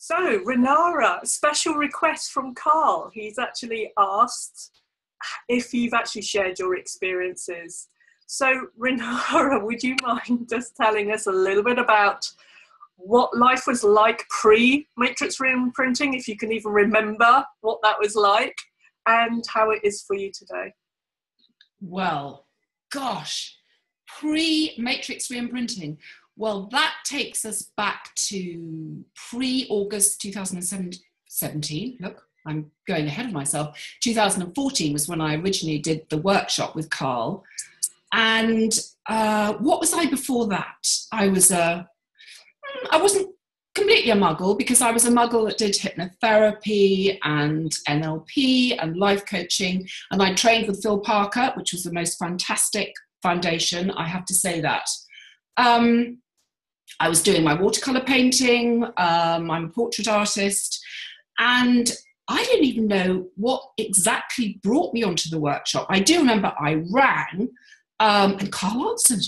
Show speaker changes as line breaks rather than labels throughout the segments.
So, Renara, special request from Carl. He's actually asked if you've actually shared your experiences. So, Renara, would you mind just telling us a little bit about what life was like pre-Matrix Reimprinting, if you can even remember what that was like, and how it is for you today?
Well, gosh, pre-Matrix Reimprinting. Well, that takes us back to pre-August 2017. Look, I'm going ahead of myself. 2014 was when I originally did the workshop with Carl. And what was I before that? I wasn't completely a muggle, because I was a muggle that did hypnotherapy and NLP and life coaching. And I trained with Phil Parker, which was the most fantastic foundation, I have to say that. I was doing my watercolour painting. I'm a portrait artist. And I didn't even know what exactly brought me onto the workshop. I do remember I rang and Carl answered. I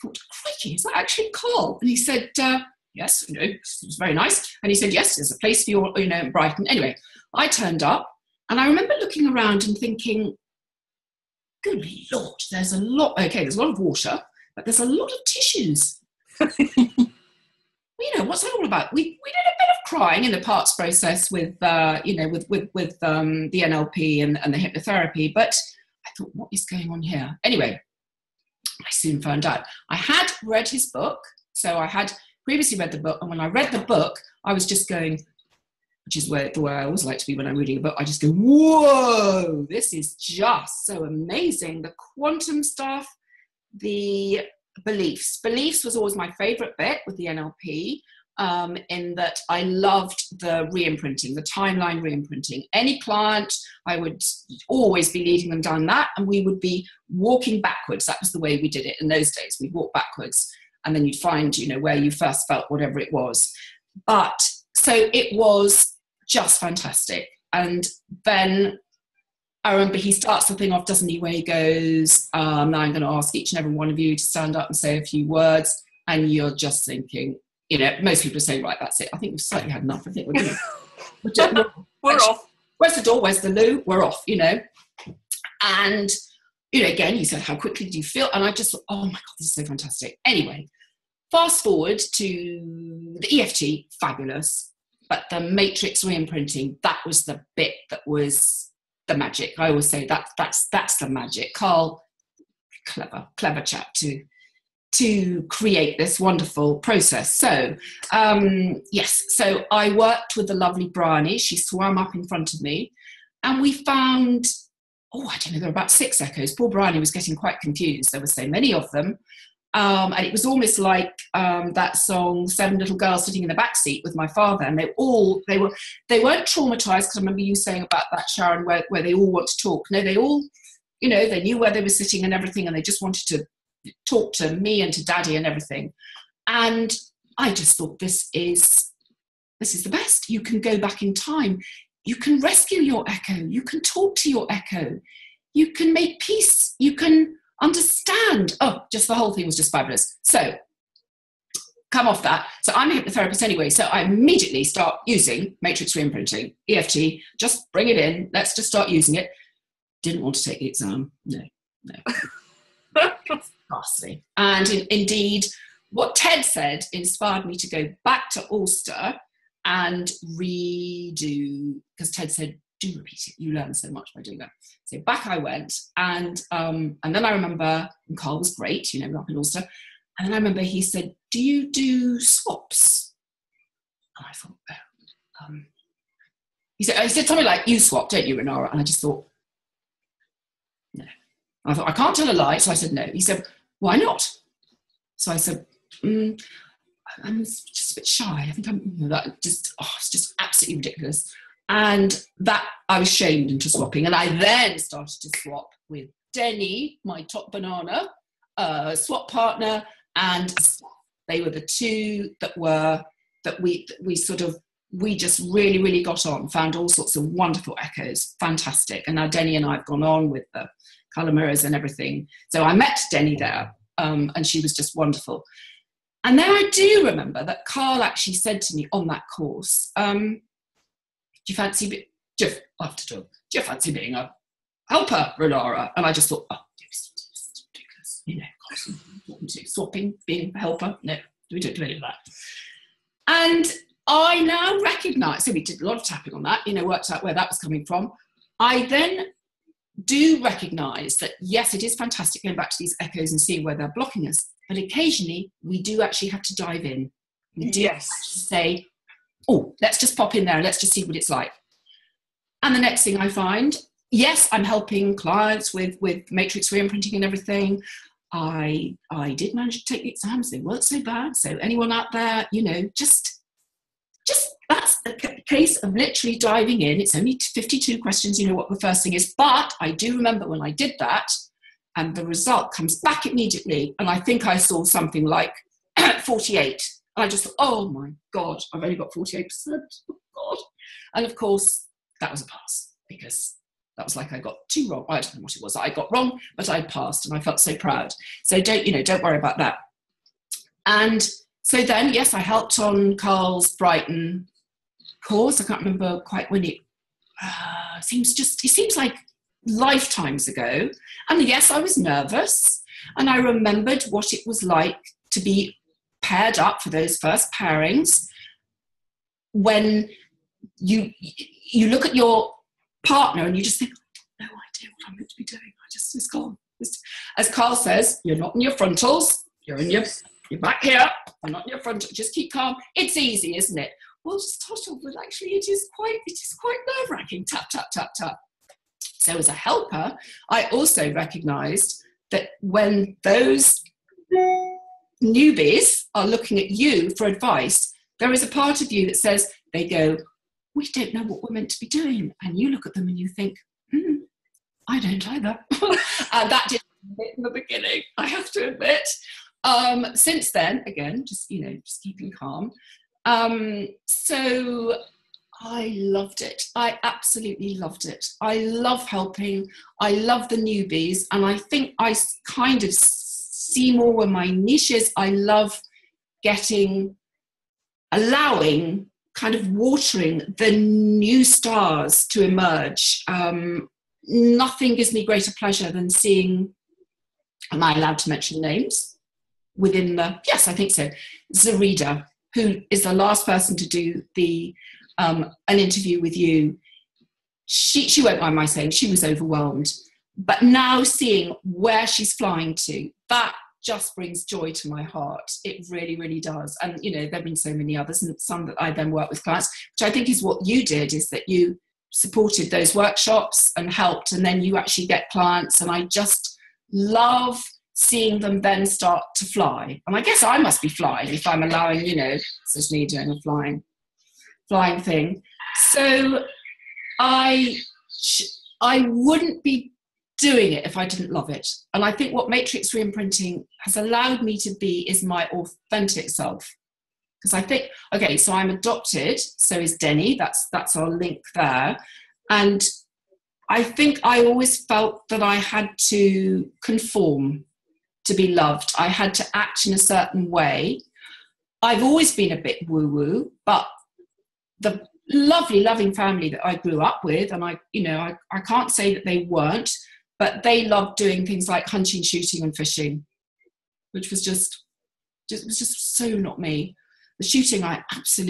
thought, crikey, is that actually Carl? And he said, yes, it was very nice. And he said, yes, there's a place for you, in Brighton. Anyway, I turned up and I remember looking around and thinking, good Lord, there's a lot of water, but there's a lot of tissues. What's that all about? We did a bit of crying in the parts process with the NLP and the hypnotherapy, but I thought, what is going on here? Anyway, I soon found out. I had read his book, so I had previously read the book, and when I read the book, I was just going, which is the way I always like to be when I'm reading a book, I just go, whoa, this is just so amazing. The quantum stuff, the beliefs. Beliefs was always my favourite bit with the NLP, in that I loved the reimprinting, the timeline reimprinting. Any client, I would always be leading them down that, and we would be walking backwards. That was the way we did it in those days. We'd walk backwards, and then you'd find, where you first felt whatever it was. But, so it was just fantastic. And then I remember he starts the thing off, doesn't he, where he goes, now I'm going to ask each and every one of you to stand up and say a few words, and you're just thinking, most people say, right, that's it. I think we've slightly had enough. I think we're off. Where's the door? Where's the loo? We're off, And, again, he said, how quickly do you feel? And I just thought, oh my God, this is so fantastic. Anyway, fast forward to the EFT, fabulous. But the Matrix Reimprinting, that was the bit that was the magic. I always say that's the magic. Carl, clever chap to create this wonderful process. So yes, so I worked with the lovely Bryony. She swam up in front of me, and we found, there were about 6 echoes. Poor Bryony was getting quite confused. There were so many of them. And it was almost like that song, 7 Little Girls Sitting in the Backseat with my father. And they weren't traumatized, because I remember you saying about that, Sharon, where they all want to talk. No, they all, they knew where they were sitting and everything, and they just wanted to talk to me and to Daddy and everything. And I just thought, this is the best. You can go back in time. You can rescue your echo. You can talk to your echo. You can make peace. You can understand. Oh, just the whole thing was just fabulous. So come off that. So I'm a hypnotherapist anyway, so I immediately start using Matrix Reimprinting, EFT, just bring it in. Let's just start using it. Didn't want to take the exam. No. Ghastly. And indeed, what Ted said inspired me to go back to Ulster and redo, because Ted said, do repeat it. You learn so much by doing that. So back I went, and then I remember, and Carl was great, up in Ulster, and then I remember he said, do you do swaps? And I thought, he said something like, you swap, don't you, Renira? And I just thought, no. I thought, I can't tell a lie, so I said no. He said, why not? So I said, I'm just a bit shy. I think it's just absolutely ridiculous. And that I was shamed into swapping. And I then started to swap with Denny, my top banana, swap partner, and they were the two that we just really, really got on, found all sorts of wonderful echoes, fantastic. And now Denny and I have gone on with the colour mirrors and everything. So I met Denny there, and she was just wonderful. And then I do remember that Carl actually said to me on that course, do you fancy being a helper, Renira? And I just thought, oh, it's ridiculous. You know, swapping, being a helper. No, we don't do any of that. And I now recognise, so we did a lot of tapping on that, you know, worked out where that was coming from. I then do recognise that, yes, it is fantastic going back to these echoes and seeing where they're blocking us, but occasionally we do actually have to dive in. We do have to say, oh, let's just pop in there and let's just see what it's like. And the next thing I find, yes, I'm helping clients with matrix reimprinting and everything. I did manage to take the exams. They weren't so bad. So anyone out there, you know, just that's a case of literally diving in. It's only 52 questions, you know what the first thing is. But I do remember when I did that and the result comes back immediately. And I think I saw something like 48. And I just thought, oh my God, I've only got 48%. Oh God. And of course, that was a pass because that was like I got 2 wrong. I don't know what it was that I got wrong, but I passed and I felt so proud. So don't worry about that. And so then, yes, I helped on Carl's Brighton course. I can't remember quite when it seems like lifetimes ago. And yes, I was nervous and I remembered what it was like to be paired up for those first pairings when you look at your partner and you just think, no idea what I'm meant to be doing. It's gone. As Carl says, you're not in your frontals, you're back here, you're not in your frontal, just keep calm. It's easy, isn't it? Well, just total, but actually it is quite nerve-wracking. Tap, tap, tap, tap. So as a helper, I also recognised that when those newbies are looking at you for advice, there is a part of you that says, they go, we don't know what we're meant to be doing. And you look at them and you think, I don't either. And that didn't fit in the beginning, I have to admit. Since then, again, just keeping calm. So I loved it. I absolutely loved it. I love helping. I love the newbies. And I think I kind of see more where my niche is. I love allowing, kind of watering the new stars to emerge. Nothing gives me greater pleasure than seeing, am I allowed to mention names? Yes, I think so. Zarida, who is the last person to do an interview with you. She won't mind my saying she was overwhelmed. But now seeing where she's flying to, that just brings joy to my heart. It really, really does. And, there have been so many others, and some that I then work with clients, which I think is what you did, is that you supported those workshops and helped, and then you actually get clients. And I just love seeing them then start to fly. And I guess I must be flying if I'm allowing, it's just me doing a flying thing. So I wouldn't be doing it if I didn't love it. And I think what Matrix Reimprinting has allowed me to be is my authentic self. Because I think, okay, so I'm adopted, so is Denny, that's our link there. And I think I always felt that I had to conform to be loved. I had to act in a certain way. I've always been a bit woo-woo, but the lovely, loving family that I grew up with, and I can't say that they weren't, but they loved doing things like hunting, shooting and fishing, which was just so not me. The shooting, I said,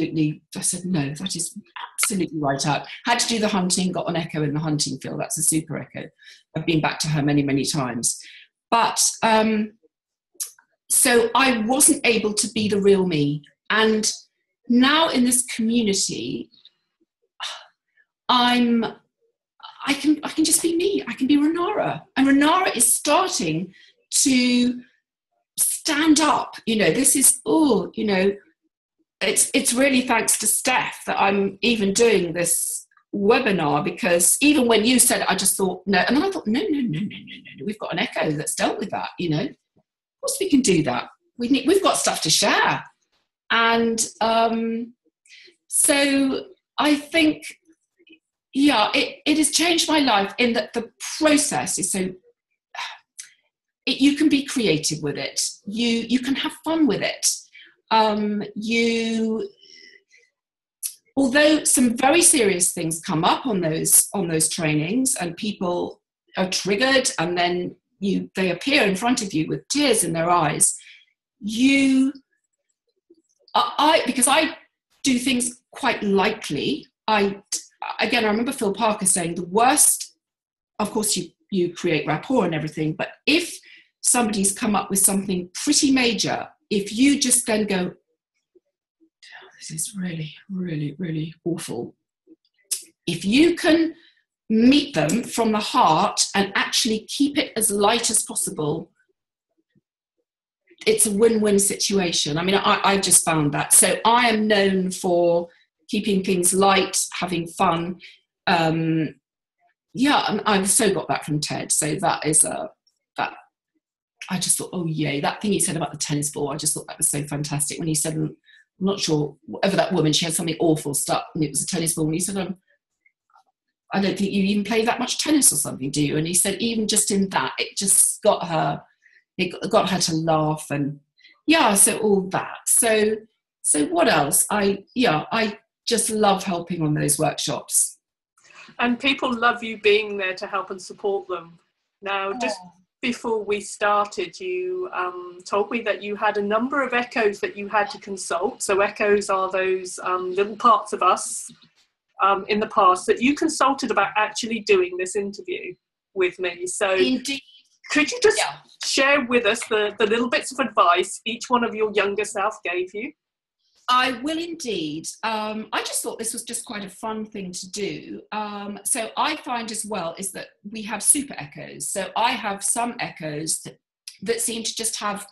no, that is absolutely right out. Had to do the hunting, got an echo in the hunting field. That's a super echo. I've been back to her many, many times. But so I wasn't able to be the real me. And now in this community, I can just be me. I can be Renira. And Renira is starting to stand up. This is, it's really thanks to Steph that I'm even doing this webinar, because even when you said it, I just thought, no. And then I thought, no, we've got an echo that's dealt with that, Of course we can do that. We've got stuff to share. And so I think, it has changed my life in that the process is so, you can be creative with it. You can have fun with it. Although some very serious things come up on those trainings, and people are triggered, and then they appear in front of you with tears in their eyes, because I do things quite lightly. I remember Phil Parker saying the worst, of course you create rapport and everything, but if somebody's come up with something pretty major, if you just then go, this is really, really, really awful. If you can meet them from the heart and actually keep it as light as possible, it's a win-win situation. I mean, I've just found that. So I am known for keeping things light, having fun. And I've so got that from Ted. So that is that. I just thought, oh yay, that thing he said about the tennis ball, I just thought that was so fantastic. When he said, I'm not sure, whatever that woman, she had something awful stuck, and it was a tennis ball. And he said, I don't think you even play that much tennis or something, do you? And he said, even just in that, it just got her to laugh, and so all that. So what else? I just love helping on those workshops.
And people love you being there to help and support them. Now, just before we started, you told me that you had a number of echoes that you had to consult. So echoes are those little parts of us in the past that you consulted about actually doing this interview with me. So
indeed.
Could you just share with us the little bits of advice each one of your younger self gave you?
I will indeed. I just thought this was just quite a fun thing to do. So I find as well is that we have super echoes. So I have some echoes that seem to just have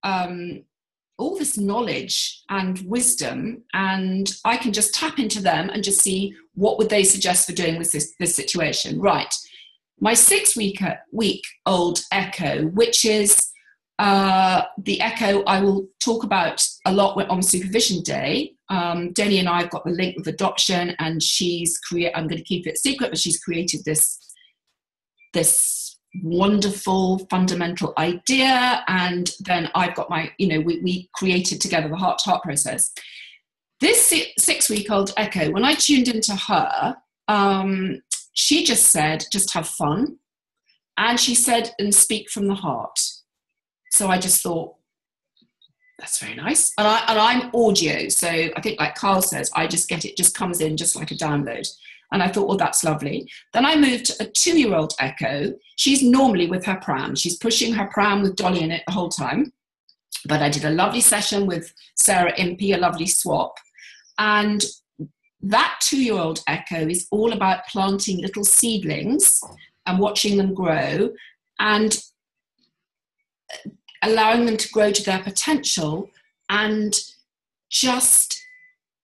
all this knowledge and wisdom, and I can just tap into them and just see what would they suggest for doing with this situation. Right. My 6-week-old echo, which is the echo I will talk about a lot on Supervision Day. Denny and I have got the link with adoption, and I'm going to keep it secret, but she's created this wonderful fundamental idea, and then I've got we created together the heart-to-heart process. This 6-week-old echo, when I tuned into her, she just said, just have fun. And she said, and speak from the heart. So I just thought, that's very nice. And I'm audio. So I think, like Carl says, I just get it, just comes in just like a download. And I thought, well, that's lovely. Then I moved to a 2-year-old echo. She's normally with her pram. She's pushing her pram with Dolly in it the whole time. But I did a lovely session with Sarah Impey, a lovely swap. And that 2-year-old echo is all about planting little seedlings and watching them grow and allowing them to grow to their potential, and just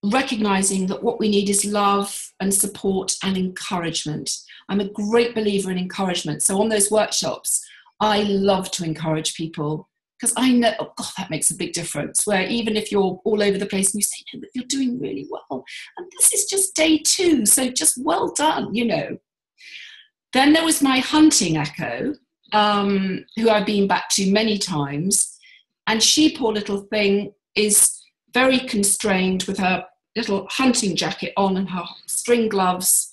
recognizing that what we need is love and support and encouragement. I'm a great believer in encouragement. So on those workshops, I love to encourage people, because I know, oh God, that makes a big difference. Where even if you're all over the place and you say, no, but you're doing really well, and this is just day 2, so just well done, Then there was my hunting echo, who I've been back to many times, and she, poor little thing, is very constrained with her little hunting jacket on and her string gloves,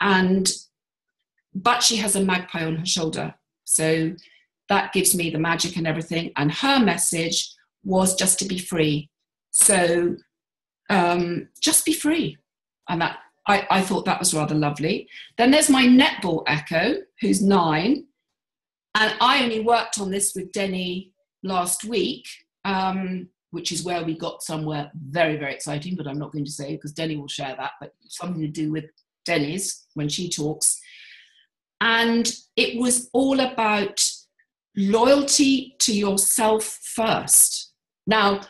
but she has a magpie on her shoulder. So that gives me the magic and everything. And her message was just to be free. So just be free. And that I thought that was rather lovely. Then there's my netball echo, who's 9. And I only worked on this with Denny last week, which is where we got somewhere very, very exciting, but I'm not going to say because Denny will share that, but something to do with Denny's when she talks. And it was all about loyalty to yourself first. Now,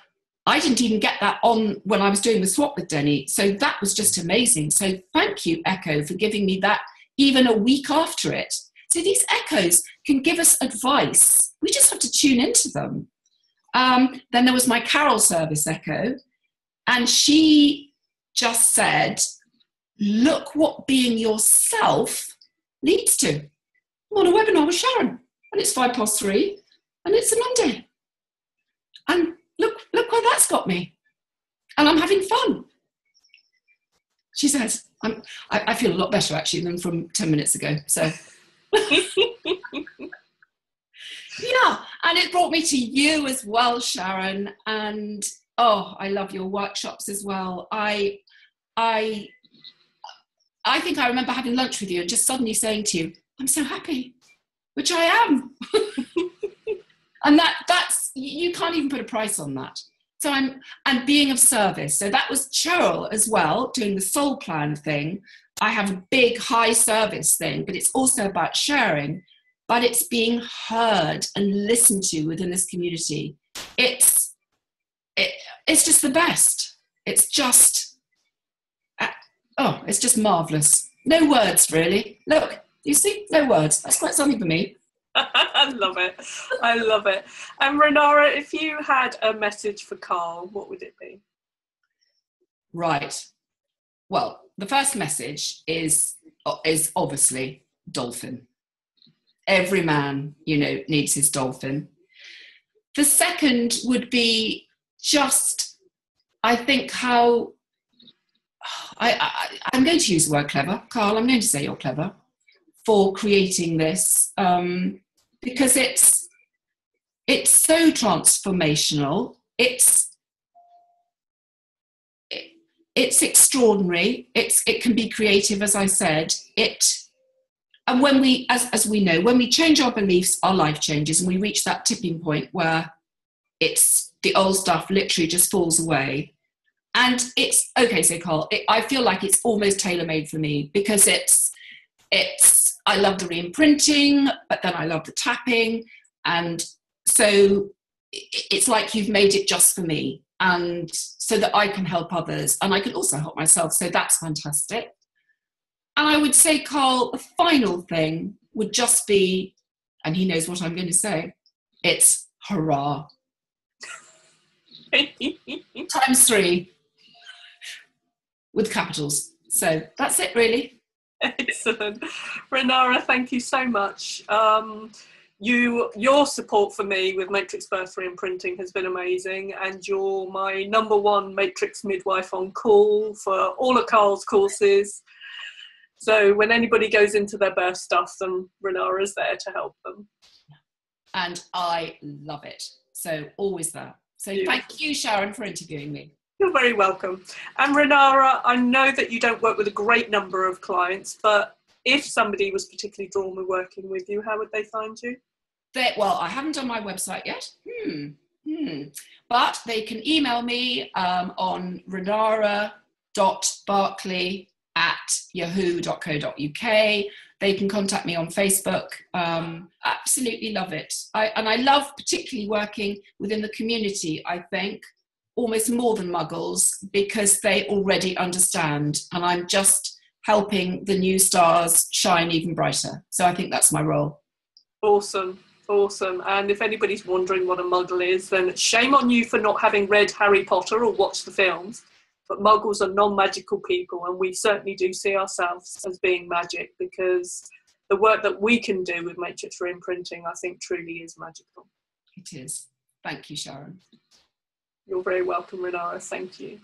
I didn't even get that on when I was doing the swap with Denny. So that was just amazing. So thank you, Echo, for giving me that even a week after it. So these echoes can give us advice. We just have to tune into them. Then there was my Carol service echo. And she just said, look what being yourself leads to. I'm on a webinar with Sharon. And it's 3:05. And it's a Monday. And look look where that's got me. And I'm having fun. She says, I feel a lot better actually than from 10 minutes ago. So, yeah. And it brought me to you as well, Sharon. And, oh, I love your workshops as well. I think I remember having lunch with you and just suddenly saying to you, I'm so happy, which I am. And that's, you can't even put a price on that. So and being of service. So that was Cheryl as well, doing the soul plan thing. I have a big high service thing, but it's also about sharing, but it's being heard and listened to within this community. It's just the best. It's just, it's just marvelous. No words, really. Look, you see, no words. That's quite something for me.
I love it. I love it. And Renira, if you had a message for Carl, what would it be?
Right. Well, the first message is obviously dolphin. Every man, needs his dolphin. The second would be just, I think, how I'm going to use the word clever. Carl, I'm going to say you're clever for creating this, because it's so transformational. It's extraordinary. It can be creative, as I said. And when we, as we know, when we change our beliefs, our life changes, and we reach that tipping point where it's the old stuff literally just falls away. And it's okay. So, Carl, I feel like it's almost tailor-made for me, because I love the reimprinting, but then I love the tapping. And so it's like you've made it just for me, and so that I can help others and I can also help myself. So that's fantastic. And I would say, Carl, the final thing would just be, and he knows what I'm going to say, it's hurrah. Times 3 with capitals. So that's it, really.
Excellent. Renira, thank you so much. Your support for me with Matrix Birth Reimprinting has been amazing, and you're my #1 Matrix midwife on call for all of Carl's courses. So when anybody goes into their birth stuff, then Renira's there to help them.
And I love it. So always there. So thank you, Sharon, for interviewing me.
You're very welcome. And Renira, I know that you don't work with a great number of clients, but if somebody was particularly drawn to working with you, how would they find you?
Well, I haven't done my website yet. But they can email me on renira.barclay@yahoo.co.uk. They can contact me on Facebook. Absolutely love it. I love particularly working within the community, I think, almost more than Muggles, because they already understand, and I'm just helping the new stars shine even brighter. So I think that's my role. Awesome. And if anybody's wondering what a Muggle is, then shame on you for not having read Harry Potter or watched the films. But Muggles are non-magical people, and we certainly do see ourselves as being magic, because the work that we can do with Matrix Reimprinting, I think, truly is magical. It is. Thank you, Sharon. You're very welcome, Renira. Thank you.